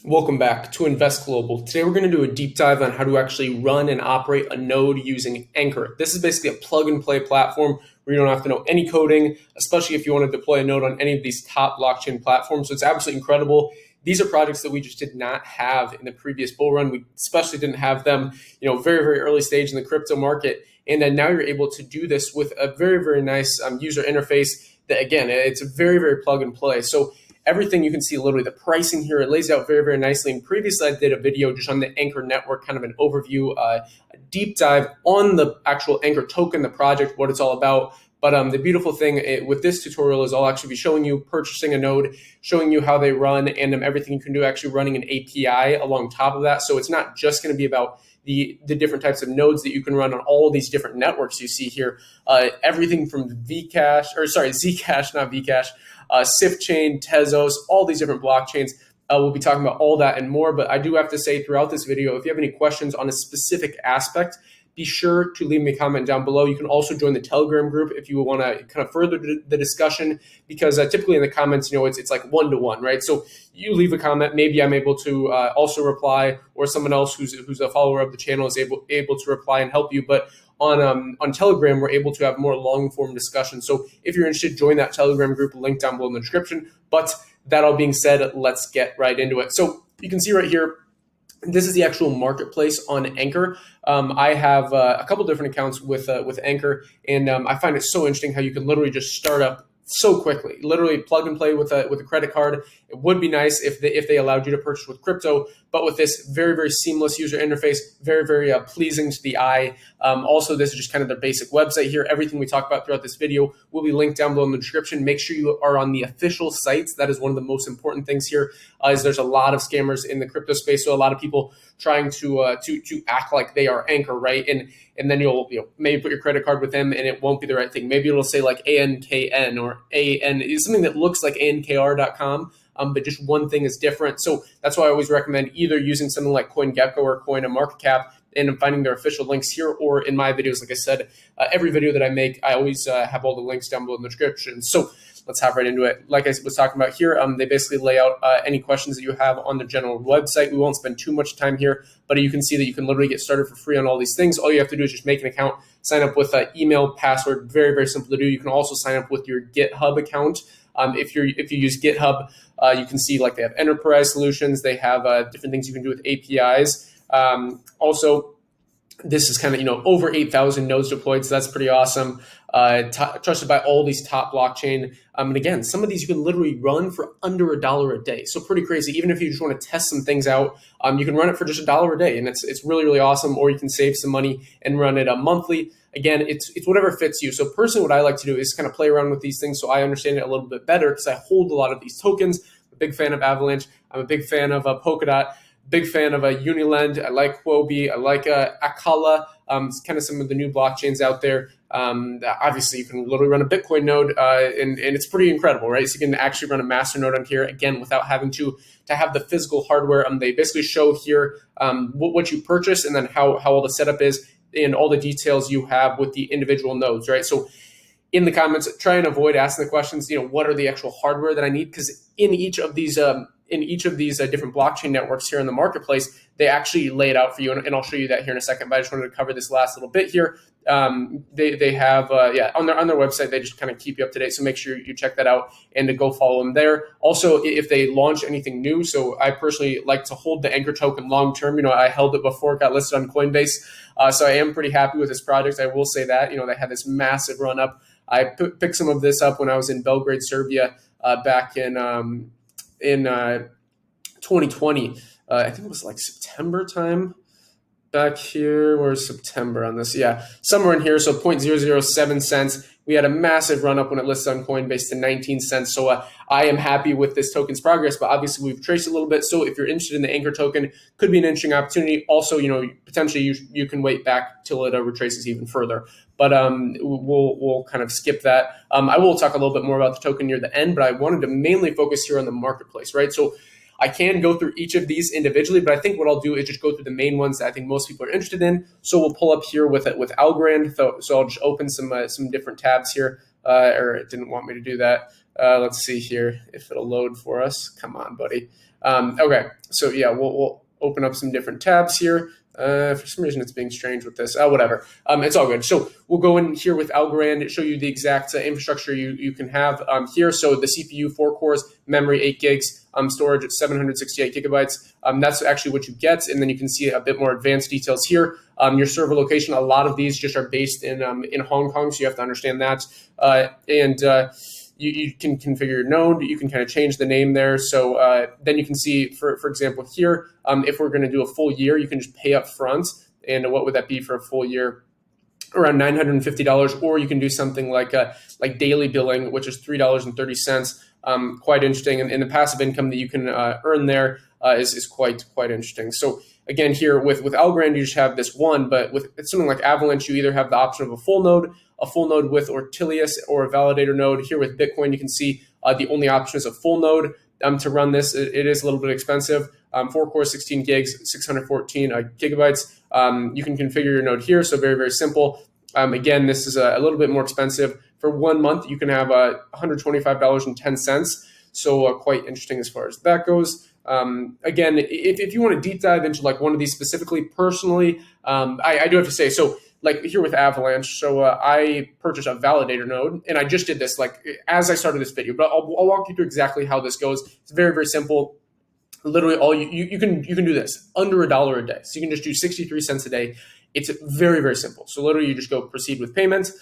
Welcome back to Invest Global. Today we're going to do a deep dive on how to actually run and operate a node using Ankr. This is basically a plug and play platform where you don't have to know any coding, especially if you want to deploy a node on any of these top blockchain platforms. So it's absolutely incredible. These are projects that we just did not have in the previous bull run. We especially didn't have them, very, very early stage in the crypto market. And then now you're able to do this with a very, very nice user interface that, again, it's very, very plug and play. So everything you can see, literally the pricing here, it lays out very, very nicely. And previously I did a video just on the Ankr network, kind of an overview, a deep dive on the actual Ankr token, the project, what it's all about. But the beautiful thing with this tutorial is I'll actually be showing you purchasing a node, showing you how they run, and everything you can do actually running an API along top of that. So it's not just going to be about the different types of nodes that you can run on all these different networks you see here. Everything from Zcash, not Vcash, Sif Chain, Tezos, all these different blockchains. We'll be talking about all that and more. But I do have to say throughout this video, if you have any questions on a specific aspect, be sure to leave me a comment down below. You can also join the Telegram group if you want to kind of further the discussion, because typically in the comments, it's like one-to-one, right? So you leave a comment, maybe I'm able to also reply, or someone else who's a follower of the channel is able to reply and help you. But on Telegram, we're able to have more long-form discussion. So if you're interested, join that Telegram group, link down below in the description. But that all being said, let's get right into it. So you can see right here, this is the actual marketplace on Ankr. I have a couple different accounts with Ankr, and I find it so interesting how you can literally just start up so quickly, literally plug and play with a credit card. It would be nice if they allowed you to purchase with crypto, but with this very, very seamless user interface, very, very pleasing to the eye. Also, this is just kind of the basic website here. Everything we talk about throughout this video will be linked down below in the description. Make sure you are on the official sites. That is one of the most important things here, is there's a lot of scammers in the crypto space. So a lot of people trying to act like they are Ankr, right? And then you'll maybe put your credit card with them and it won't be the right thing. Maybe it'll say like ANKN or AN, is something that looks like ANKR.com. But just one thing is different. So that's why I always recommend either using something like CoinGecko or CoinMarketCap and finding their official links here, or in my videos. Like I said, every video that I make, I always have all the links down below in the description. So let's hop right into it. Like I was talking about here, they basically lay out any questions that you have on the general website. We won't spend too much time here, but you can see that you can literally get started for free on all these things. All you have to do is just make an account, sign up with an email, password, very, very simple to do. You can also sign up with your GitHub account. If you use GitHub, you can see like they have enterprise solutions. They have different things you can do with APIs. Also, this is kind of, over 8,000 nodes deployed. So that's pretty awesome. Trusted by all these top blockchain. And again, some of these you can literally run for under $1 a day. So pretty crazy. Even if you just want to test some things out, you can run it for just $1 a day. And it's really, really awesome. Or you can save some money and run it monthly. Again, it's whatever fits you. So personally, what I like to do is kind of play around with these things so I understand it a little bit better, because I hold a lot of these tokens. I'm a big fan of Avalanche. I'm a big fan of Polkadot. Big fan of Unilend. I like Huobi. I like Akala. It's kind of some of the new blockchains out there. Obviously, you can literally run a Bitcoin node, and it's pretty incredible, right? So you can actually run a master node on here, again, without having to have the physical hardware. They basically show here what you purchase and then how all the setup is and all the details you have with the individual nodes, right? So in the comments, try and avoid asking the questions, what are the actual hardware that I need? Because in each of these different blockchain networks here in the marketplace, they actually lay it out for you, and I'll show you that here in a second. But I just wanted to cover this last little bit here. They have on their website, they just kind of keep you up to date. So make sure you check that out and to go follow them there. Also, if they launch anything new, so I personally like to hold the Ankr token long term. I held it before it got listed on Coinbase, so I am pretty happy with this project. I will say that they had this massive run up. I picked some of this up when I was in Belgrade, Serbia, back in 2020. I think it was like September time. Back here, where's September on this? Yeah, somewhere in here. So 0.007 cents. We had a massive run up when it listed on Coinbase to 19 cents. So I am happy with this token's progress, but obviously we've traced a little bit. So if you're interested in the Ankr token, could be an interesting opportunity. Also, potentially you can wait back till it retraces even further. But we'll kind of skip that. I will talk a little bit more about the token near the end, but I wanted to mainly focus here on the marketplace, right? So I can go through each of these individually, but I think what I'll do is just go through the main ones that I think most people are interested in. So we'll pull up here with Elrond. So I'll just open some different tabs here, or it didn't want me to do that. Let's see here if it'll load for us. Come on, buddy. Okay, so yeah, we'll open up some different tabs here. For some reason, it's being strange with this. Whatever. It's all good. So we'll go in here with Elrond, show you the exact infrastructure you can have here. So the CPU, 4 cores, memory, 8 gigs, storage at 768 gigabytes. That's actually what you get. And then you can see a bit more advanced details here. Your server location, a lot of these just are based in Hong Kong, so you have to understand that. You can configure your node. You can kind of change the name there. So then you can see, for example, here, if we're going to do a full year, you can just pay up front. And what would that be for a full year? Around $950, or you can do something like daily billing, which is $3.30. Quite interesting, and the passive income that you can earn there is quite interesting. So again, here with Elrond, you just have this one, but with something like Avalanche, you either have the option of a full node with Ortelius, or a validator node. Here with Bitcoin, you can see the only option is a full node. To run this, it is a little bit expensive. 4 cores, 16 gigs, 614 gigabytes. You can configure your node here, so very, very simple. Again, this is a little bit more expensive. For 1 month, you can have $125.10. So quite interesting as far as that goes. Again, if you want to deep dive into like one of these specifically, personally, I do have to say, so like here with Avalanche, so I purchased a validator node, and I just did this like as I started this video, but I'll walk you through exactly how this goes. It's very, very simple. Literally all you can do this under $1 a day. So you can just do 63 cents a day. It's very, very simple. So literally you just go proceed with payments.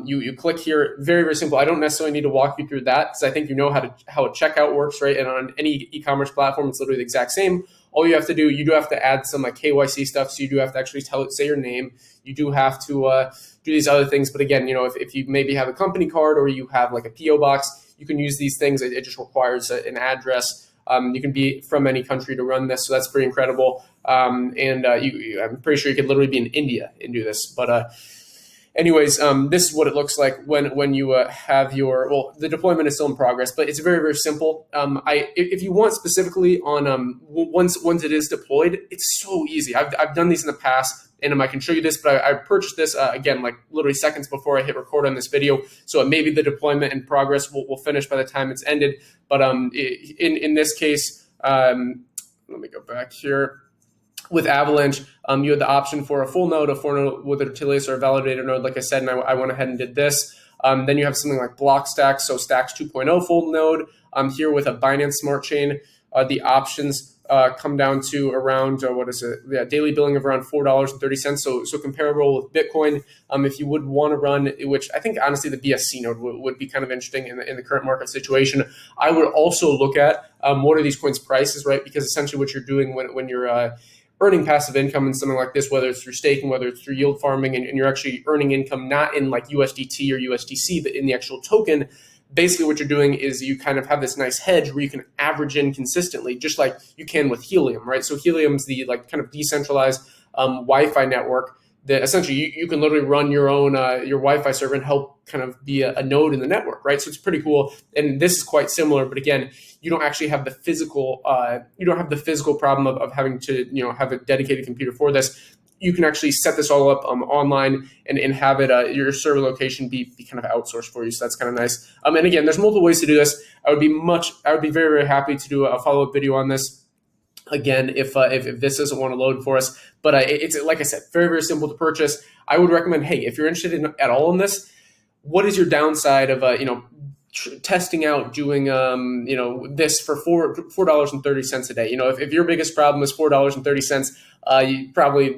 You click here, very, very simple. I don't necessarily need to walk you through that because I think you know how a checkout works, right? And on any e-commerce platform, it's literally the exact same. All you have to do, you do have to add some like KYC stuff. So you do have to actually say your name. You do have to do these other things. But again, if you maybe have a company card or you have like a PO box, you can use these things. It just requires an address. You can be from any country to run this, so that's pretty incredible. I'm pretty sure you could literally be in India and do this. But anyways, this is what it looks like when you have the deployment is still in progress, but it's very, very simple. If you want specifically on once it is deployed, it's so easy. I've done these in the past. And I can show you this, but I purchased this again, like literally seconds before I hit record on this video. So maybe the deployment in progress will finish by the time it's ended. But in this case, let me go back here. With Avalanche, you had the option for a full node, a 4 node with a Ortelius or a validator node, like I said, and I went ahead and did this. Then you have something like block stacks, so stacks 2.0 full node. Here with a Binance Smart Chain, the options come down to around daily billing of around $4.30. So comparable with Bitcoin. If you would want to run, which I think honestly the BSC node would be kind of interesting in the current market situation. I would also look at what are these coins' prices, right? Because essentially what you're doing when you're earning passive income in something like this, whether it's through staking, whether it's through yield farming, and you're actually earning income not in like USDT or USDC, but in the actual token. Basically what you're doing is you kind of have this nice hedge where you can average in consistently, just like you can with Helium, right? So Helium's the like kind of decentralized Wi-Fi network that essentially you can literally run your own your Wi-Fi server and help kind of be a node in the network, right? So it's pretty cool. And this is quite similar, but again, you don't actually have the physical problem of having to have a dedicated computer for this. You can actually set this all up online and have it your server location be kind of outsourced for you. So that's kind of nice. And again, there's multiple ways to do this. I would be very, very happy to do a follow-up video on this. Again, if this doesn't want to load for us, but it's like I said, very, very simple to purchase. I would recommend, hey, if you're interested at all in this, what is your downside of testing out doing this for $4.30 a day? If your biggest problem is $4.30,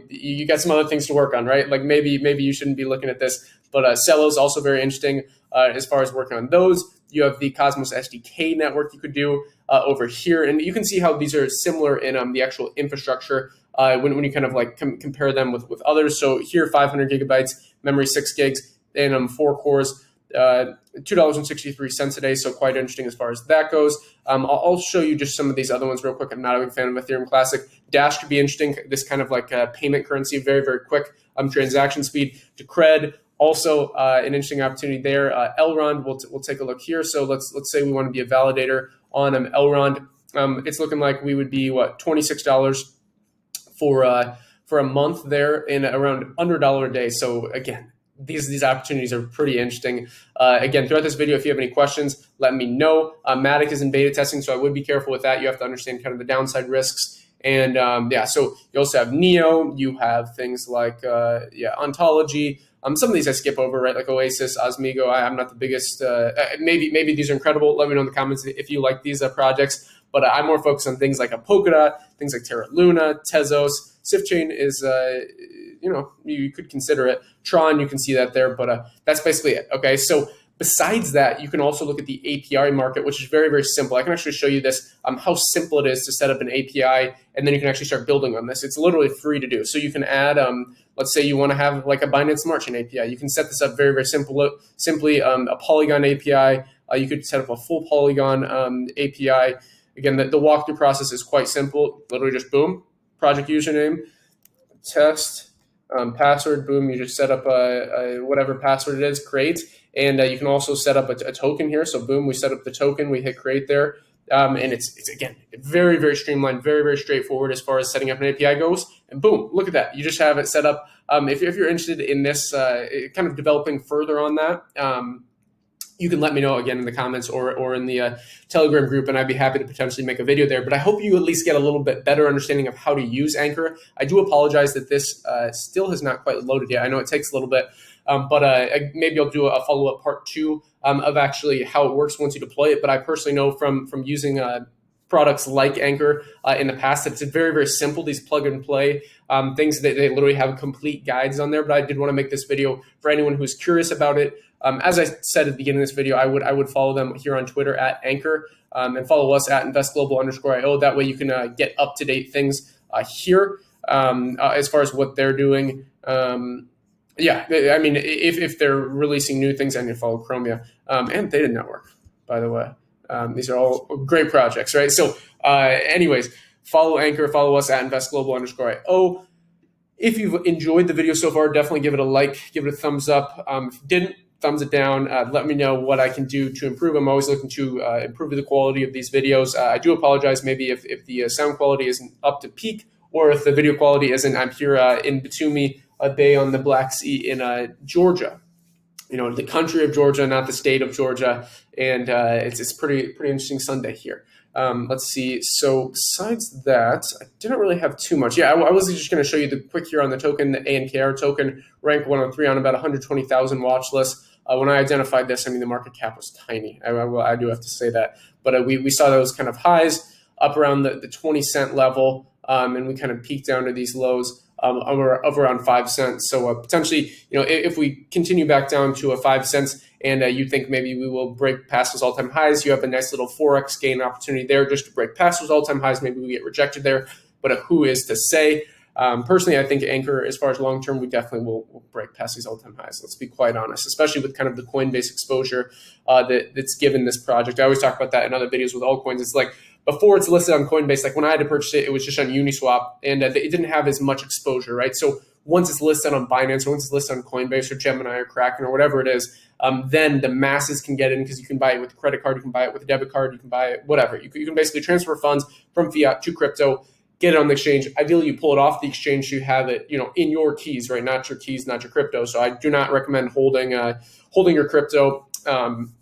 you got some other things to work on, right? Like maybe you shouldn't be looking at this. But Celo is also very interesting as far as working on those. You have the Cosmos SDK network you could do over here, and you can see how these are similar in the actual infrastructure when you kind of like compare them with others. So here, 500 gigabytes, memory 6 gigs, and 4 cores. $2.63 a day, so quite interesting as far as that goes. I'll show you just some of these other ones real quick. I'm not a big fan of Ethereum Classic. Dash could be interesting. This kind of like payment currency, very, very quick transaction speed. Decred, also an interesting opportunity there. Elrond, we'll take a look here. So let's say we want to be a validator on Elrond. It's looking like we would be $26 for a month there, and around under $1 a day. So again, these opportunities are pretty interesting. Again, throughout this video, if you have any questions, let me know. Matic is in beta testing, so I would be careful with that. You have to understand kind of the downside risks. And yeah, so you also have Neo. You have things like Ontology. Some of these I skip over, right? Like Oasis, Osmigo. I'm not the biggest. Maybe these are incredible. Let me know in the comments if you like these projects. But I'm more focused on things like a Polkadot, things like Terra Luna, Tezos. Sif Chain is, you could consider it. Tron, you can see that there, but that's basically it. Okay, so besides that, you can also look at the API market, which is very, very simple. I can actually show you this, how simple it is to set up an API, and then you can actually start building on this. It's literally free to do. So you can add, let's say you want to have like a Binance Smart Chain API. You can set this up very, very simply, a Polygon API. You could set up a full Polygon API. Again, the walkthrough process is quite simple. Literally just boom, project username, test, password, boom. You just set up whatever password it is, create. And you can also set up a token here. So boom, we set up the token, we hit create there. And it's again, very, very streamlined, very, very straightforward as far as setting up an API goes. And boom, look at that. You just have it set up. If you're interested in this, kind of developing further on that, you can let me know again in the comments or in the Telegram group, and I'd be happy to potentially make a video there. But I hope you at least get a little bit better understanding of how to use Ankr. I do apologize that this still has not quite loaded yet. I know it takes a little bit, but maybe I'll do a follow-up part 2 of actually how it works once you deploy it. But I personally know from using products like Ankr in the past that it's very, very simple. These plug and play things that they literally have complete guides on there. But I did want to make this video for anyone who's curious about it. As I said at the beginning of this video, I would follow them here on Twitter at Ankr, and follow us at investglobal_io. That way you can get up-to-date things here as far as what they're doing. Yeah, I mean, if they're releasing new things, I need to follow Chromia and Theta Network, by the way. These are all great projects, right? So anyways, follow Ankr, follow us at investglobal_io. If you've enjoyed the video so far, definitely give it a like, give it a thumbs up. If you didn't, thumbs it down. Let me know what I can do to improve. I'm always looking to improve the quality of these videos. I do apologize maybe if the sound quality isn't up to peak, or if the video quality isn't. I'm here in Batumi, a bay on the Black Sea in Georgia. You know, the country of Georgia, not the state of Georgia. And it's pretty interesting Sunday here. Let's see. So besides that, I didn't really have too much. Yeah, I was just going to show you the quick here on the token, the ANKR token, rank 103 on about 120,000 watch list. When I identified this, I mean, the market cap was tiny. I do have to say that. But we saw those kind of highs up around the 20 cent level, and we kind of peaked down to these lows of around 5 cents. So potentially, you know, if we continue back down to a 5 cents, and you think maybe we will break past those all-time highs, you have a nice little 4x gain opportunity there just to break past those all-time highs. Maybe we get rejected there, but who is to say? Personally, I think Ankr, as far as long-term, we definitely will break past these all-time highs. Let's be quite honest, especially with kind of the Coinbase exposure that's given this project. I always talk about that in other videos with altcoins. It's like before it's listed on Coinbase, like when I had to purchase it, it was just on Uniswap, and it didn't have as much exposure, right? So once it's listed on Binance, or once it's listed on Coinbase or Gemini or Kraken or whatever it is, then the masses can get in because you can buy it with a credit card, you can buy it with a debit card, you can buy it, whatever. You can basically transfer funds from fiat to crypto, get it on the exchange. Ideally, you pull it off the exchange so you have it, you know, in your keys, right? Not your keys, not your crypto. So I do not recommend holding your crypto on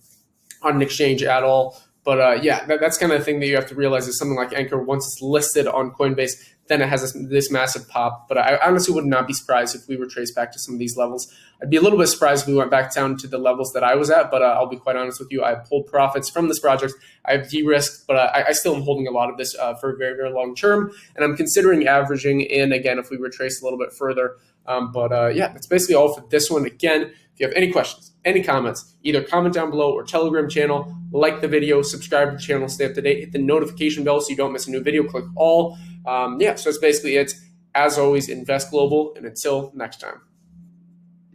an exchange at all. But yeah, that's kind of the thing that you have to realize is something like Ankr, once it's listed on Coinbase, then it has this massive pop. But I honestly would not be surprised if we were traced back to some of these levels. I'd be a little bit surprised if we went back down to the levels that I was at, but I'll be quite honest with you. I pulled profits from this project. I've de-risked, but I still am holding a lot of this for a very, very long term. And I'm considering averaging in, again, if we retrace a little bit further. Yeah, that's basically all for this one. Again, if you have any questions, any comments, either comment down below or Telegram channel, like the video, subscribe to the channel, stay up to date, hit the notification bell so you don't miss a new video, click all. Yeah, so that's basically it. As always, invest global, and until next time.